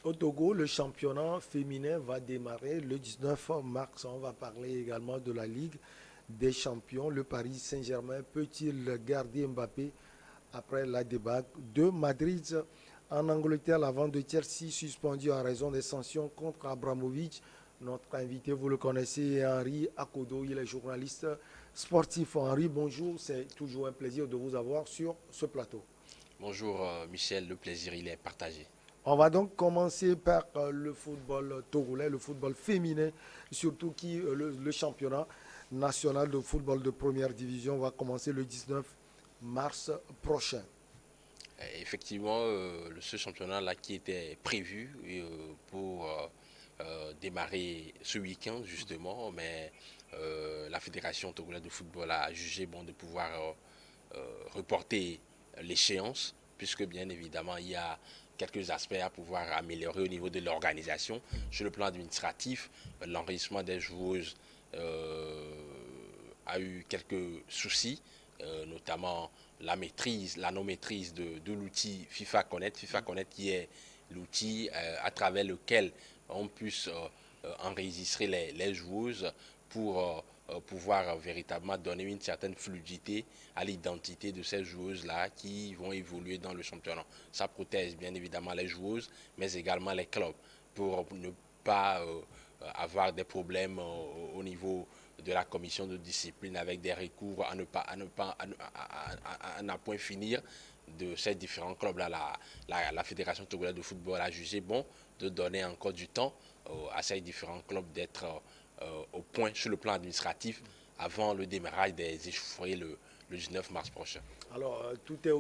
Au Togo, le championnat féminin va démarrer le 19 mars. On va parler également de la Ligue des champions. Le Paris Saint-Germain peut-il garder Mbappé après la débâcle de Madrid en Angleterre? La vente de Chelsea suspendue en raison des sanctions contre Abramovich. Notre invité, vous le connaissez, est Henri Akodo. Il est journaliste sportif. Henri, bonjour. C'est toujours un plaisir de vous avoir sur ce plateau. Bonjour Michel, le plaisir il est partagé. On va donc commencer par le football togolais, le football féminin, surtout le championnat national de football de première division va commencer le 19 mars prochain. Effectivement, ce championnat-là qui était prévu pour démarrer ce week-end justement, mais la Fédération togolaise de football a jugé bon de pouvoir reporter l'échéance, puisque bien évidemment il y a quelques aspects à pouvoir améliorer au niveau de l'organisation. Sur le plan administratif, l'enregistrement des joueuses a eu quelques soucis, notamment la non-maîtrise de l'outil FIFA Connect. FIFA Connect qui est l'outil à travers lequel on puisse enregistrer les joueuses pour pouvoir véritablement donner une certaine fluidité à l'identité de ces joueuses-là qui vont évoluer dans le championnat. Ça protège bien évidemment les joueuses, mais également les clubs pour ne pas avoir des problèmes au niveau de la commission de discipline avec des recours à ne point finir de ces différents clubs là. La Fédération togolaise de football a jugé bon de donner encore du temps à ces différents clubs d'être au point sur le plan administratif avant le démarrage des échauffourées le 19 mars prochain. Alors, tout est à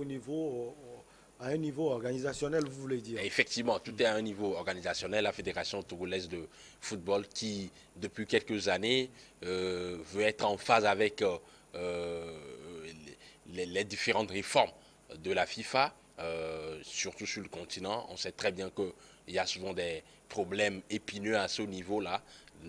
un niveau organisationnel, vous voulez dire. Et effectivement, tout est à un niveau organisationnel. La Fédération togolaise de football qui, depuis quelques années, veut être en phase avec les différentes réformes de la FIFA, surtout sur le continent. On sait très bien qu'il y a souvent des problèmes épineux à ce niveau-là,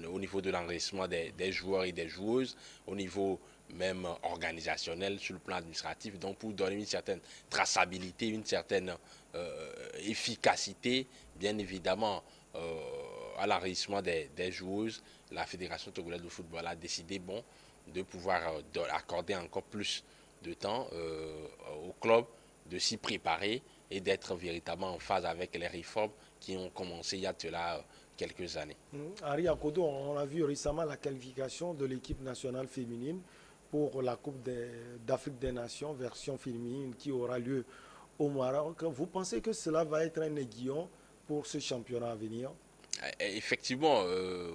au niveau de l'enregistrement des joueurs et des joueuses, au niveau même organisationnel, sur le plan administratif. Donc, pour donner une certaine traçabilité, une certaine efficacité, bien évidemment, à l'enregistrement des joueuses, la Fédération togolaise de football a décidé bon, de pouvoir accorder encore plus de temps au club de s'y préparer et d'être véritablement en phase avec les réformes qui ont commencé il y a de là quelques années. Henri Akodo, on a vu récemment la qualification de l'équipe nationale féminine pour la d'Afrique des Nations, version féminine, qui aura lieu au Maroc. Vous pensez que cela va être un aiguillon pour ce championnat à venir? Effectivement,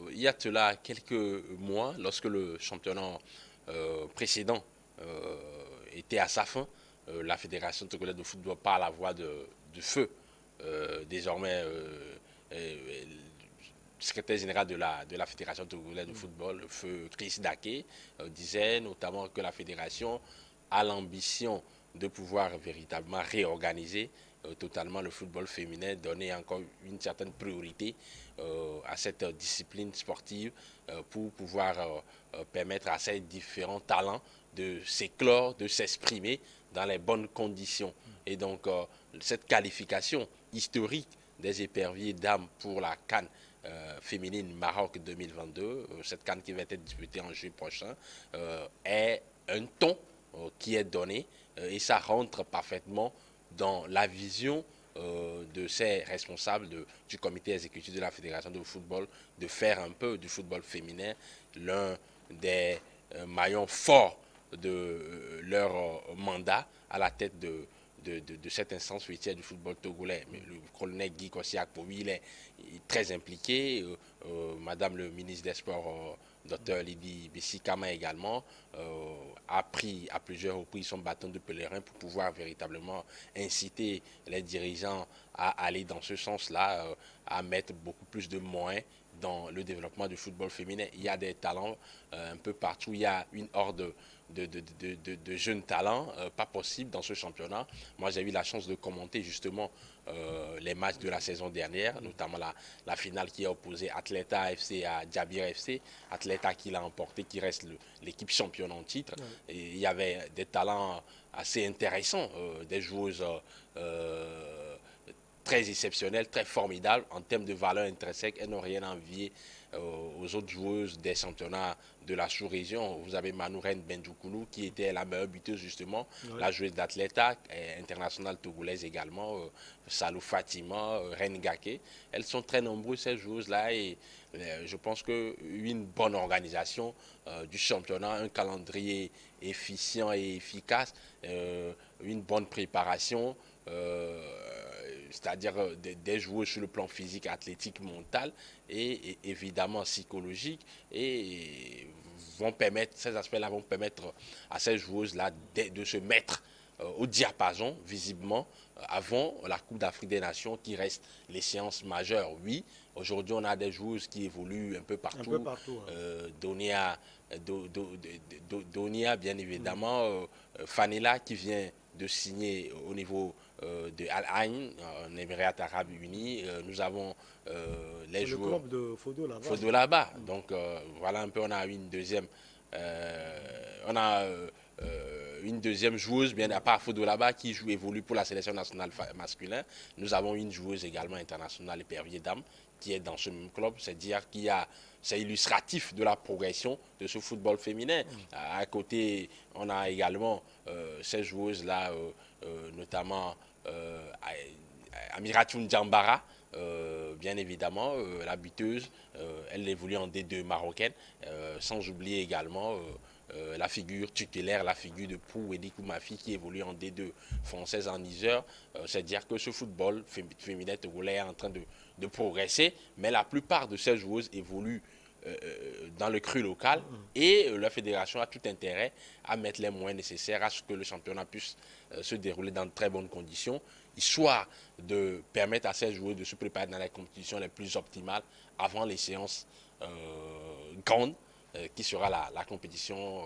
il y a de là quelques mois, lorsque le championnat précédent était à sa fin, la Fédération togolaise de football par la voix de feu, désormais secrétaire général de la Fédération togolaise de football, le feu Chris Daké, disait notamment que la fédération a l'ambition de pouvoir véritablement réorganiser totalement le football féminin, donner encore une certaine priorité à cette discipline sportive pour pouvoir permettre à ces différents talents de s'éclore, de s'exprimer dans les bonnes conditions. Et donc, cette qualification historique des éperviers dames pour la CAN féminine Maroc 2022, cette CAN qui va être disputée en juillet prochain, est un ton qui est donné et ça rentre parfaitement dans la vision de ces responsables du comité exécutif de la Fédération de football de faire un peu du football féminin l'un des maillons forts de leur mandat à la tête de cette instance fuitière du football togolais. Mais le colonel Guy Kossiak, pour lui, il est très impliqué. Madame le ministre des Sports, Dr Lydie Bessikama également, a pris à plusieurs reprises son bâton de pèlerin pour pouvoir véritablement inciter les dirigeants à aller dans ce sens-là, à mettre beaucoup plus de moyens dans le développement du football féminin. Il y a des talents un peu partout. Il y a une horde de jeunes talents, pas possible dans ce championnat. Moi, j'ai eu la chance de commenter justement les matchs de la saison dernière, notamment la finale qui a opposé Atleta FC à Djabir FC. Atleta qui l'a emporté, qui reste l'équipe championne en titre. Oui. Et il y avait des talents assez intéressants, des joueuses très exceptionnelles, très formidables en termes de valeur intrinsèque. Elles n'ont rien à envier aux autres joueuses des championnats de la sous-région. Vous avez Manouren Benjoukoulou qui était la meilleure buteuse justement, Oui. la joueuse d'Atleta, internationale togolaise également, Salou Fatima, Ren Gake. Elles sont très nombreuses ces joueuses-là et je pense qu'une bonne organisation du championnat, un calendrier efficient et efficace, une bonne préparation, c'est-à-dire des joueurs sur le plan physique, athlétique, mental et évidemment psychologique et vont permettre, ces aspects-là vont permettre à ces joueuses-là de se mettre au diapason, visiblement, avant la Coupe d'Afrique des Nations qui reste les séances majeures. Oui, aujourd'hui, on a des joueuses qui évoluent un peu partout. Un peu partout. Hein. Donia, bien évidemment. Fanela qui vient de signer au niveau de Al Ain, en Émirats Arabes Unis. Nous avons les joueurs. Le club de Fodo là-bas. Fodo là-bas. Donc voilà un peu, on a une deuxième. On a une deuxième joueuse, bien à part Fodo là-bas, qui évolue pour la sélection nationale masculine. Nous avons une joueuse également internationale, Pervier Dame, qui est dans ce même club. C'est-à-dire c'est illustratif de la progression de ce football féminin. À côté, on a également ces joueuses-là, notamment Amiratou Ndjambara, bien évidemment, la buteuse, elle évolue en D2 marocaine, sans oublier également la figure tutélaire, la figure de Pou Wedi Koumafi qui évolue en D2 française en Niger. C'est-à-dire que ce football féminin togolais est en train de progresser, mais la plupart de ces joueuses évoluent dans le cru local et la fédération a tout intérêt à mettre les moyens nécessaires à ce que le championnat puisse se dérouler dans de très bonnes conditions, histoire de permettre à ces joueurs de se préparer dans les compétitions les plus optimales avant les séances grandes qui sera la compétition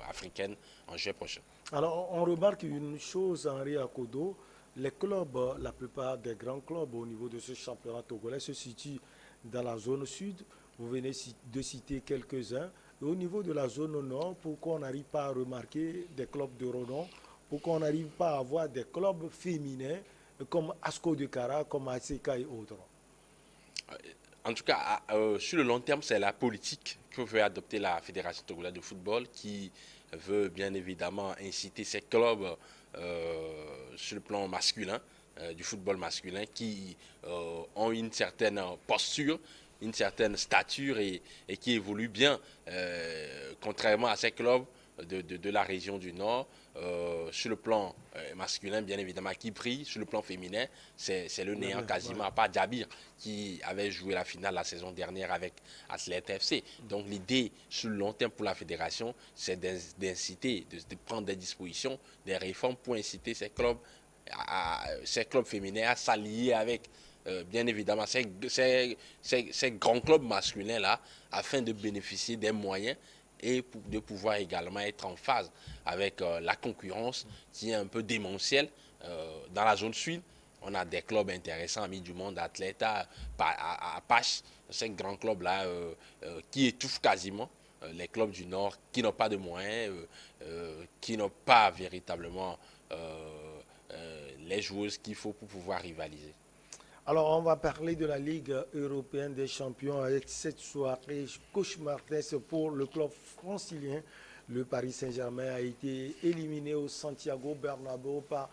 africaine en juillet prochain. Alors, on remarque une chose, Henri Akodo, les clubs, la plupart des grands clubs au niveau de ce championnat togolais se situent dans la zone sud. Vous venez de citer quelques-uns. Et au niveau de la zone nord, pourquoi on n'arrive pas à remarquer des clubs de renom, pourquoi on n'arrive pas à avoir des clubs féminins comme Asco de Cara, comme ACK et autres? En tout cas, sur le long terme, c'est la politique que veut adopter la Fédération togolaise de football qui veut bien évidemment inciter ces clubs sur le plan masculin, du football masculin, qui ont une certaine posture, une certaine stature et qui évoluent bien, contrairement à ces clubs de la région du Nord. Sur le plan masculin, bien évidemment, qui brille. Sur le plan féminin, c'est le néant quasiment, à part Djabir, qui avait joué la finale la saison dernière avec Athlète FC. Donc l'idée sur le long terme pour la fédération, c'est d'inciter, de prendre des dispositions, des réformes pour inciter ces clubs féminins à s'allier avec bien évidemment ces grands clubs masculins-là, afin de bénéficier des moyens et de pouvoir également être en phase avec la concurrence qui est un peu démentielle. Dans la zone sud, on a des clubs intéressants, Amis du Monde, Atleta, Apache, ces grands clubs-là qui étouffent quasiment les clubs du Nord qui n'ont pas de moyens, qui n'ont pas véritablement les joueuses qu'il faut pour pouvoir rivaliser. Alors, on va parler de la Ligue européenne des champions avec cette soirée cauchemardesque pour le club francilien. Le Paris Saint-Germain a été éliminé au Santiago Bernabéu par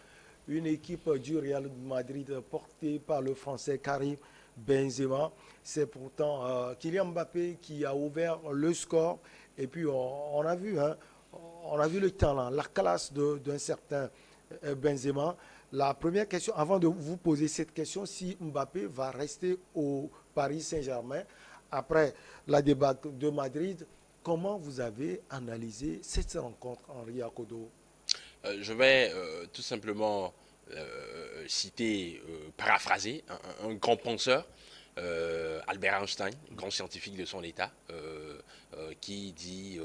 une équipe du Real Madrid portée par le Français Karim Benzema. C'est pourtant Kylian Mbappé qui a ouvert le score. Et puis, on a vu le talent, la classe d'un certain Benzema. La première question, avant de vous poser cette question, si Mbappé va rester au Paris Saint-Germain après la débâcle de Madrid, comment vous avez analysé cette rencontre, Henri Akodo? Je vais tout simplement paraphraser un grand penseur, Albert Einstein, grand scientifique de son état, qui dit,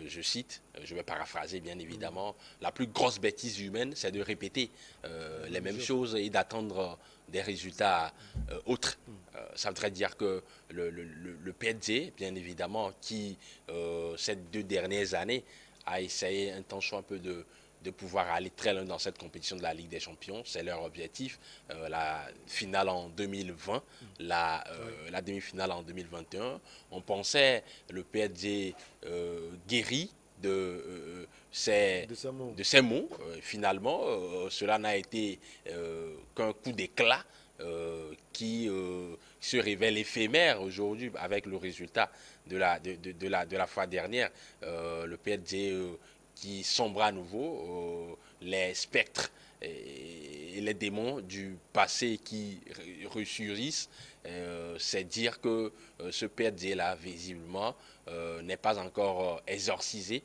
je cite, je vais paraphraser bien évidemment, la plus grosse bêtise humaine, c'est de répéter les mêmes choses et d'attendre des résultats autres. Ça voudrait dire que le PSG, bien évidemment, qui ces 2 dernières années a essayé un temps soit un peu de pouvoir aller très loin dans cette compétition de la Ligue des Champions. C'est leur objectif. La finale en 2020, la demi-finale en 2021. On pensait le PSG guéri de ces mots. Finalement, cela n'a été qu'un coup d'éclat qui se révèle éphémère aujourd'hui avec le résultat de la fois dernière. Le PSG qui sombre à nouveau, les spectres et les démons du passé qui ressurgissent, c'est dire que ce PSG-là, visiblement, n'est pas encore exorcisé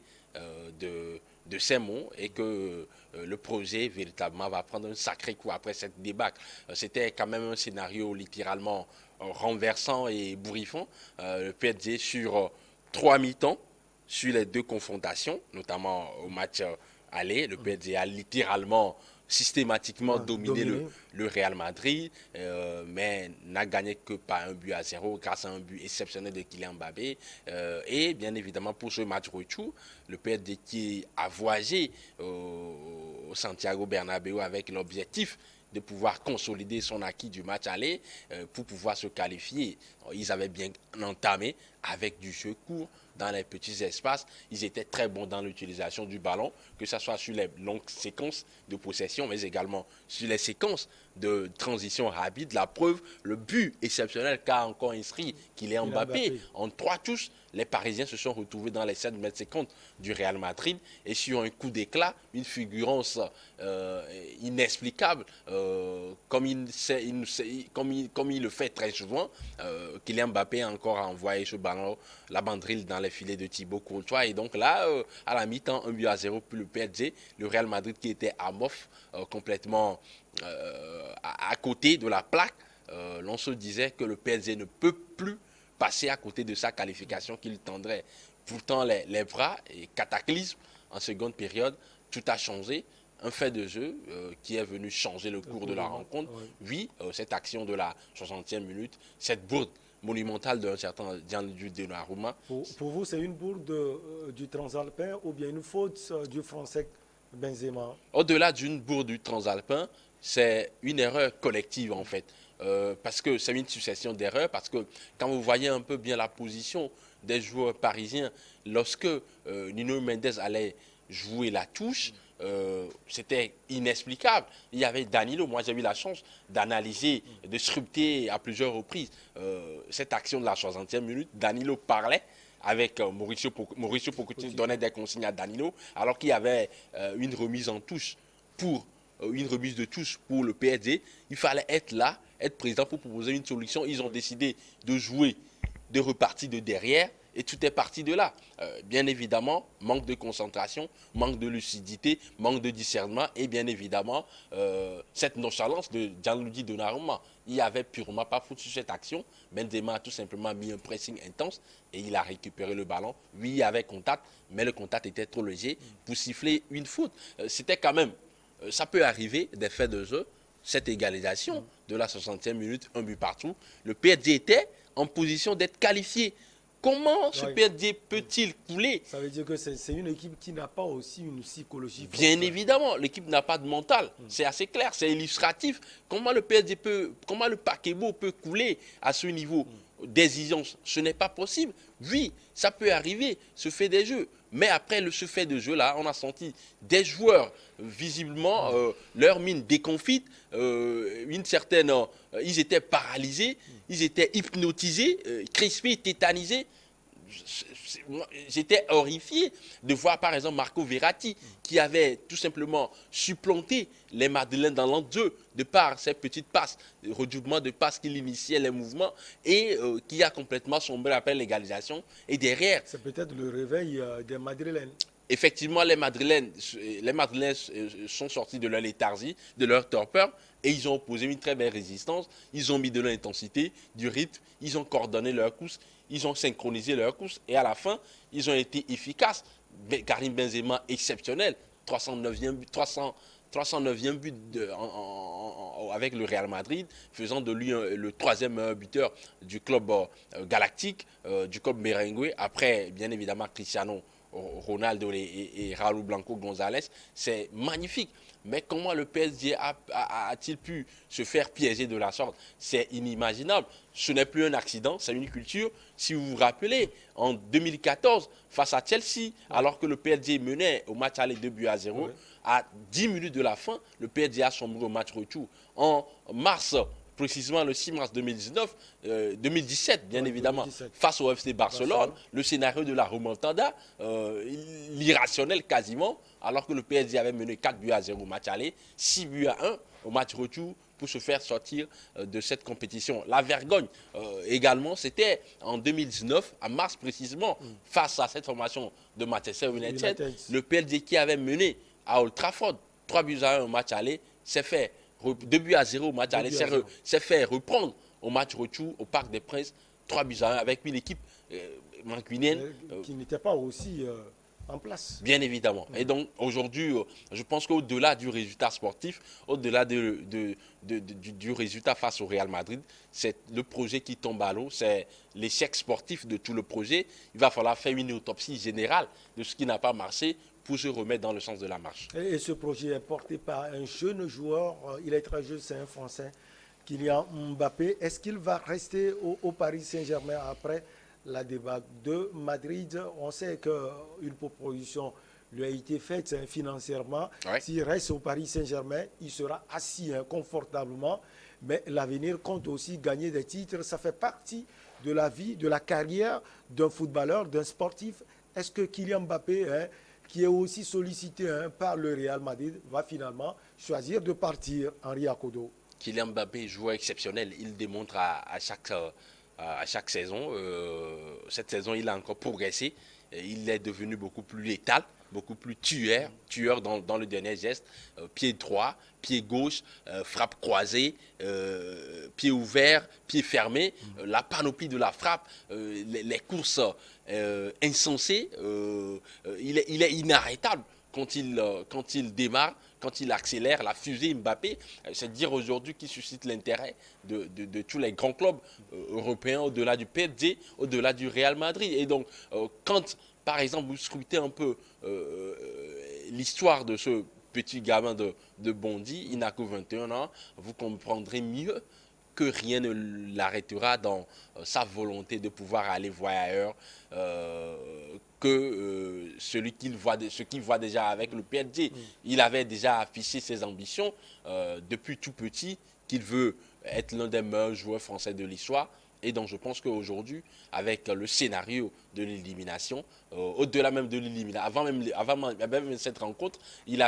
de ces mots et que le projet véritablement va prendre un sacré coup après cette débâcle. C'était quand même un scénario littéralement renversant et bourrifant. Le PSG sur 3 mi-temps, sur les 2 confrontations, notamment au match aller, le PSG a littéralement systématiquement dominé le Real Madrid, mais n'a gagné que par 1-0 grâce à un but exceptionnel de Kylian Mbappé. Et bien évidemment, pour ce match retour, le PSG qui a voyagé au Santiago Bernabéu avec l'objectif de pouvoir consolider son acquis du match aller pour pouvoir se qualifier. Ils avaient bien entamé avec du jeu court dans les petits espaces. Ils étaient très bons dans l'utilisation du ballon, que ce soit sur les longues séquences de possession, mais également sur les séquences de transition rapide. La preuve, le but exceptionnel qu'a encore inscrit Kylian Mbappé. En 3 touches, les Parisiens se sont retrouvés dans les 7 mètres 50 du Real Madrid et sur un coup d'éclat, une fulgurance inexplicable, comme il le fait très souvent. Kylian Mbappé a encore envoyé ce ballon, la banderille dans les filets de Thibaut Courtois. Et donc là, à la mi-temps, 1-0 pour le PSG, le Real Madrid qui était amorphe, complètement à côté de la plaque. L'on se disait que le PSG ne peut plus passer à côté de sa qualification qu'il tendrait. Pourtant, les bras et cataclysme en seconde période, tout a changé. Un fait de jeu qui est venu changer le cours de la rencontre. Oui, cette action de la 60e minute, cette bourde monumentale d'un certain Gianluigi Donnarumma. Pour vous, c'est une bourde du Transalpin ou bien une faute du Français Benzema? Au-delà d'une bourde du Transalpin, c'est une erreur collective en fait. Parce que c'est une succession d'erreurs, parce que quand vous voyez un peu bien la position des joueurs parisiens, lorsque Nuno Mendes allait jouer la touche, c'était inexplicable. Il y avait Danilo, moi j'ai eu la chance d'analyser, de scruter à plusieurs reprises cette action de la 60e minute. Danilo parlait avec Mauricio Pochettino, donnait des consignes à Danilo, alors qu'il y avait une remise en touche pour une remise de touche pour le PSG. Il fallait être là, être présent pour proposer une solution. Ils ont décidé de jouer, de repartir de derrière et tout est parti de là. Bien évidemment, manque de concentration, manque de lucidité, manque de discernement et bien évidemment, cette nonchalance de Gianluigi Donnarumma. Il n'y avait purement pas foutu sur cette action. Benzema a tout simplement mis un pressing intense et il a récupéré le ballon. Oui, il y avait contact, mais le contact était trop léger pour siffler une faute. C'était quand même, ça peut arriver, des faits de jeu, cette égalisation de la 60e minute, un but partout. Le PSG était en position d'être qualifié. Comment ce PSG peut-il couler? Ça veut dire que c'est une équipe qui n'a pas aussi une psychologie forte. Bien évidemment, l'équipe n'a pas de mental. C'est assez clair, c'est illustratif. Comment le PSG comment le Paquebo peut couler à ce niveau d'exigence? Ce n'est pas possible. Oui, ça peut arriver, ce fait des jeux. Mais après ce fait de jeu-là, on a senti des joueurs, visiblement, leur mine déconfite, une certaine... ils étaient paralysés, ils étaient hypnotisés, crispés, tétanisés. J'étais horrifié de voir par exemple Marco Verratti qui avait tout simplement supplanté les Madeleines dans l'an-2 de par ses petites passes, le redoublement de passes qu'il initiait les mouvements et qui a complètement sombré après l'égalisation. Et derrière... C'est peut-être le réveil des Madrilènes. Effectivement, les Madrilènes sont sortis de leur léthargie, de leur torpeur, et ils ont opposé une très belle résistance. Ils ont mis de l'intensité, du rythme, ils ont coordonné leur course, ils ont synchronisé leur course, et à la fin, ils ont été efficaces. Karim Benzema, exceptionnel, 309e but avec le Real Madrid, faisant de lui le troisième meilleur buteur du club galactique, du club merengue, après, bien évidemment, Cristiano Ronaldo et Raúl Blanco González, c'est magnifique. Mais comment le PSG a-t-il pu se faire piéger de la sorte? C'est inimaginable. Ce n'est plus un accident, c'est une culture. Si vous vous rappelez, en 2014, face à Chelsea, alors que le PSG menait au match aller 2-0, à 10 minutes de la fin, le PSG a sombré au match retour. En mars, précisément le 6 mars 2019, 2017 bien évidemment, 2017. face au FC Barcelone, le scénario de la remontada, l'irrationnel quasiment, alors que le PSG avait mené 4-0 au match aller, 6-1 au match retour pour se faire sortir de cette compétition. La vergogne également, c'était en 2019, en mars précisément, face à cette formation de Manchester United, le PSG qui avait mené à Old Trafford 3-1 au match aller, s'est fait 2-0 au match aller, s'est fait reprendre au match retour au Parc des Princes 3-1 avec une équipe mancunienne qui n'était pas aussi en place. Bien évidemment. Et donc aujourd'hui, je pense qu'au-delà du résultat sportif, au-delà du résultat face au Real Madrid, c'est le projet qui tombe à l'eau, c'est l'échec sportif de tout le projet. Il va falloir faire une autopsie générale de ce qui n'a pas marché pour se remettre dans le sens de la marche. Et ce projet est porté par un jeune joueur, il est très jeune, c'est un Français, Kylian Mbappé. Est-ce qu'il va rester au Paris Saint-Germain après la débâcle de Madrid? On sait qu'une proposition lui a été faite financièrement. Ouais. S'il reste au Paris Saint-Germain, il sera assis confortablement. Mais l'avenir compte aussi gagner des titres. Ça fait partie de la vie, de la carrière d'un footballeur, d'un sportif. Est-ce que Kylian Mbappé, qui est aussi sollicité par le Real Madrid, va finalement choisir de partir, Henri Akodo? Kylian Mbappé, joueur exceptionnel, il démontre à chaque saison. Cette saison, il a encore progressé. Il est devenu beaucoup plus létal, beaucoup plus tueur dans le dernier geste. Pied droit, pied gauche, frappe croisée, pied ouvert, pied fermé. La panoplie de la frappe, les courses insensées. Il est inarrêtable quand il démarre, quand il accélère. La fusée Mbappé, c'est dire aujourd'hui qu'il suscite l'intérêt de tous les grands clubs européens, au-delà du PSG, au-delà du Real Madrid. Et donc, quand, par exemple, vous scrutez un peu l'histoire de ce petit gamin de Bondy, il n'a que 21 ans, vous comprendrez mieux que rien ne l'arrêtera dans sa volonté de pouvoir aller voir ailleurs que ce qu'il voit déjà avec le PSG. Il avait déjà affiché ses ambitions depuis tout petit, qu'il veut être l'un des meilleurs joueurs français de l'histoire. Et donc je pense qu'aujourd'hui, avec le scénario de l'élimination, au-delà même de l'élimination, avant même cette rencontre, il y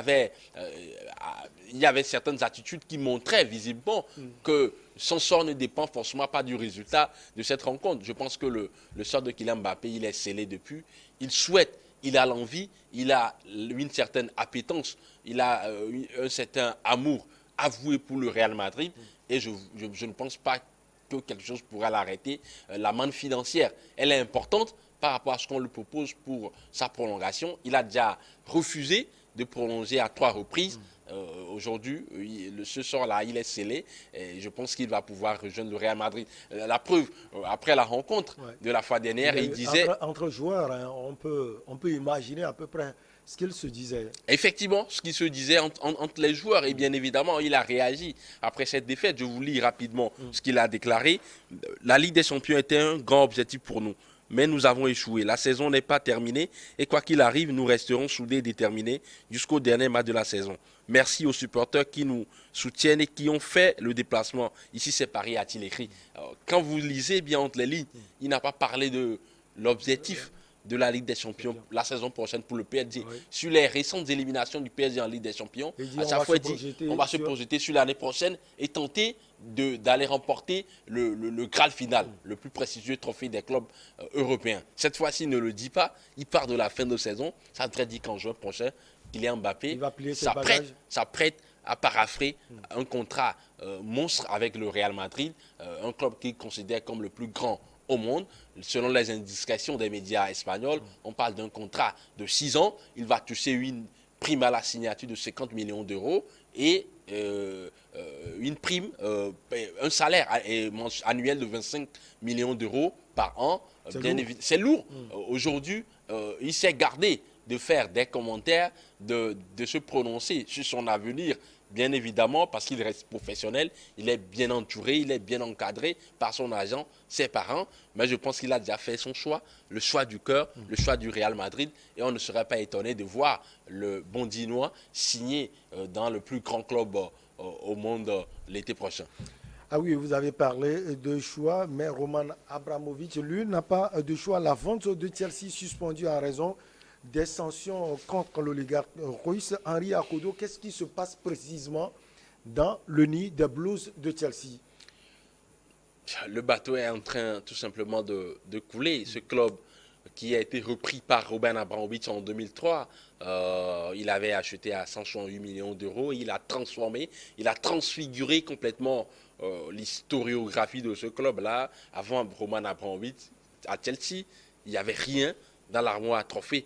avait certaines attitudes qui montraient visiblement que son sort ne dépend forcément pas du résultat de cette rencontre. Je pense que le sort de Kylian Mbappé, il est scellé depuis. Il souhaite, il a l'envie, il a une certaine appétence, il a un certain amour avoué pour le Real Madrid. Et je ne pense pas que quelque chose pourra l'arrêter. La manne financière, elle est importante par rapport à ce qu'on lui propose pour sa prolongation. Il a déjà refusé de prolonger à 3 reprises. Aujourd'hui, ce sort-là, il est scellé. Et je pense qu'il va pouvoir rejoindre le Real Madrid. La preuve, après la rencontre de la fois dernière, il disait... Entre joueurs, on peut imaginer à peu près ce qu'il se disait. Effectivement, ce qui se disait entre les joueurs. Et bien évidemment, il a réagi après cette défaite. Je vous lis rapidement ce qu'il a déclaré. La Ligue des Champions était un grand objectif pour nous. Mais nous avons échoué. La saison n'est pas terminée et quoi qu'il arrive, nous resterons soudés et déterminés jusqu'au dernier match de la saison. Merci aux supporters qui nous soutiennent et qui ont fait le déplacement. Ici, c'est Paris, a-t-il écrit. Alors, quand vous lisez bien entre les lignes, il n'a pas parlé de l'objectif de la Ligue des Champions la saison prochaine pour le PSG. Oui. Sur les récentes éliminations du PSG en Ligue des Champions, à chaque fois, il dit on va se projeter sur l'année prochaine et tenter d'aller remporter le Graal final, le plus prestigieux trophée des clubs européens. Cette fois-ci, il ne le dit pas. Il part de la fin de saison. Ça voudrait dire qu'en juin prochain, Kylian Mbappé s'apprête à parapher un contrat monstre avec le Real Madrid, un club qu'il considère comme le plus grand au monde. Selon les indications des médias espagnols, on parle d'un contrat de 6 ans. Il va toucher une prime à la signature de 50 millions d'euros et une prime, un salaire annuel de 25 millions d'euros par an. C'est lourd. Aujourd'hui, il s'est gardé de faire des commentaires, de se prononcer sur son avenir, bien évidemment, parce qu'il reste professionnel, il est bien entouré, il est bien encadré par son agent, ses parents, mais je pense qu'il a déjà fait son choix, le choix du cœur, le choix du Real Madrid, et on ne serait pas étonné de voir le Bondinois signer dans le plus grand club au monde l'été prochain. Ah oui, vous avez parlé de choix, mais Roman Abramovich, lui, n'a pas de choix. La vente de Chelsea suspendue en raison des sanctions contre l'oligarque russe Henri Akodo. Qu'est-ce qui se passe précisément dans le nid des Blues de Chelsea? Le bateau est en train tout simplement de couler. Ce club qui a été repris par Roman Abramovich en 2003, il avait acheté à 168 millions d'euros. Il a transformé, il a transfiguré complètement l'historiographie de ce club-là. Avant Roman Abramovich, à Chelsea, il n'y avait rien dans l'armoire à trophées.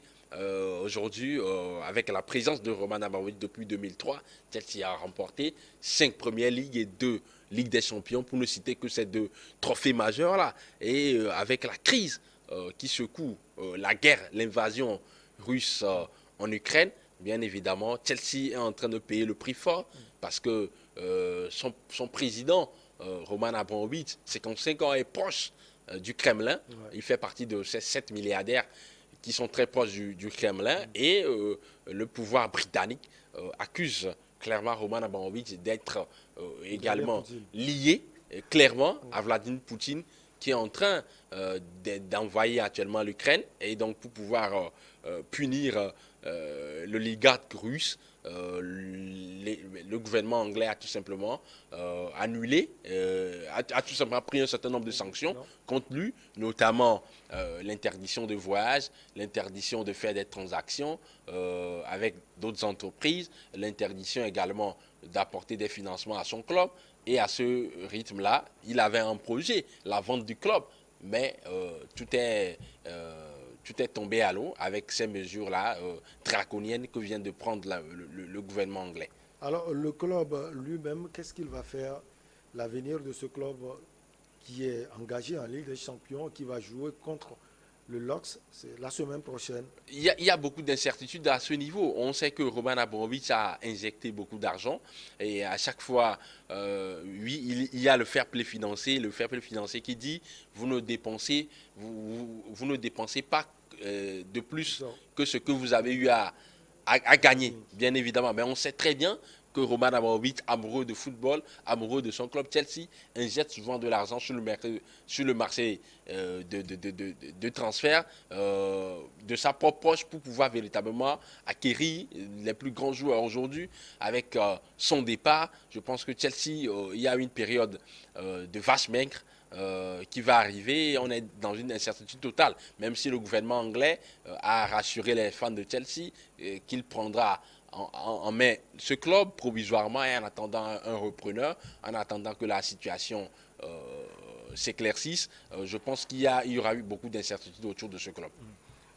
Aujourd'hui, avec la présence de Roman Abramovich depuis 2003, Chelsea a remporté 5 premières ligues et 2 Ligue des Champions, pour ne citer que ces 2 trophées majeurs là. Et avec la crise qui secoue la guerre, l'invasion russe en Ukraine, bien évidemment, Chelsea est en train de payer le prix fort parce que son président, Roman Abramovich, 55 ans, est proche du Kremlin. Ouais. Il fait partie de ces 7 milliardaires qui sont très proches du Kremlin. Et le pouvoir britannique accuse clairement Roman Abramovich d'être également lié clairement à Vladimir Poutine, qui est en train d'envahir actuellement l'Ukraine. Et donc pour pouvoir punir l'oligarque russe, le gouvernement anglais a tout simplement annulé, a tout simplement pris un certain nombre de sanctions contre lui, notamment l'interdiction de voyage, l'interdiction de faire des transactions avec d'autres entreprises, l'interdiction également d'apporter des financements à son club. Et à ce rythme-là, il avait un projet, la vente du club, mais tout est tombé à l'eau avec ces mesures-là draconiennes que vient de prendre le gouvernement anglais. Alors, le club lui-même, qu'est-ce qu'il va faire? L'avenir de ce club qui est engagé en Ligue des Champions, qui va jouer contre le LOSC, c'est la semaine prochaine. Il y a beaucoup d'incertitudes à ce niveau. On sait que Roman Abramovich a injecté beaucoup d'argent et à chaque fois, oui, il y a le fair play financier qui dit vous ne dépensez pas de plus que ce que vous avez eu à gagner, bien évidemment. Mais on sait très bien que Roman Abramovich, amoureux de football, amoureux de son club Chelsea, injecte souvent de l'argent sur le marché de transfert de sa propre poche pour pouvoir véritablement acquérir les plus grands joueurs aujourd'hui. Avec son départ, je pense que Chelsea, il y a une période de vache maigre qui va arriver. On est dans une incertitude totale, même si le gouvernement anglais a rassuré les fans de Chelsea qu'il prendra en main ce club provisoirement et en attendant un repreneur, en attendant que la situation s'éclaircisse. Je pense qu'il y aura eu beaucoup d'incertitudes autour de ce club.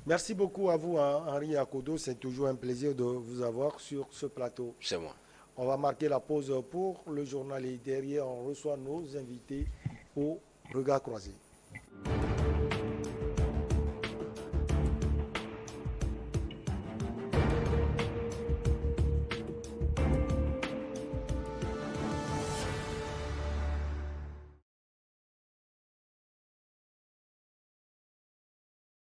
Merci beaucoup à vous, Henri Akodo. C'est toujours un plaisir de vous avoir sur ce plateau. C'est moi. On va marquer la pause pour le journal et derrière, on reçoit nos invités au regard croisé.